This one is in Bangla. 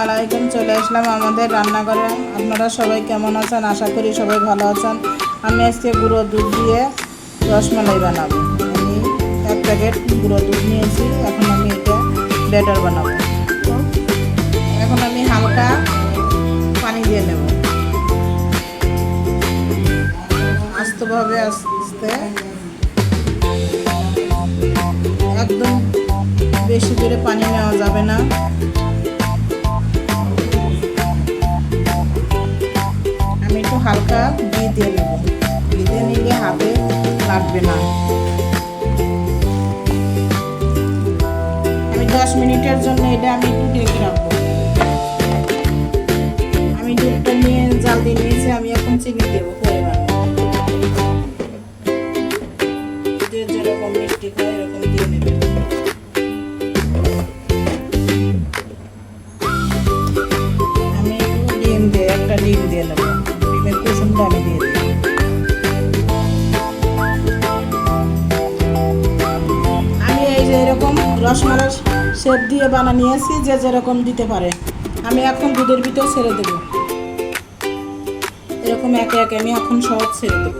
আলাইকুম। চলে আসলাম আমাদের রান্নাঘরে। আপনারা সবাই কেমন আছেন? আশা করি সবাই ভালো আছেন। আমি আজকে গুঁড়ো দুধ দিয়ে রসমালাই বানাবো। আমি 1 প্যাকেট গুঁড়ো দুধ নিয়েছি। এখন আমি এটা ব্যাটার বানাবো। তো এখন আমি হালকা পানি দিয়ে নেব, আস্তেভাবে আস্তে, একদম বেশি করে পানি নেওয়া যাবে না। আমি একটু হালকা ঘি দিয়ে নেব, ঘি দিয়ে নিলে হাতে লাগবে না। আমি 10 মিনিটের জন্য এটা আমি একটু ঢেকে রাখবো। আমি দুধটা নিয়ে জাল দিয়ে নিয়েছি। আমি এখন চিনি দেবো পরিমাণ, যেরকম মিষ্টি খায় এরকম দিয়ে নেবেন। আমি একটু একটা ডিম দিয়ে নেবো। ডিমের কুসুমটা আমি দিয়ে দিই। আমি এই যে এরকম রসমালাই শেপ দিয়ে নিয়েছি, যে যেরকম দিতে পারে। আমি এখন দুধের ভিতর ছেড়ে দেবো। এরকম একে একে আমি এখন সব ছেড়ে দেবো।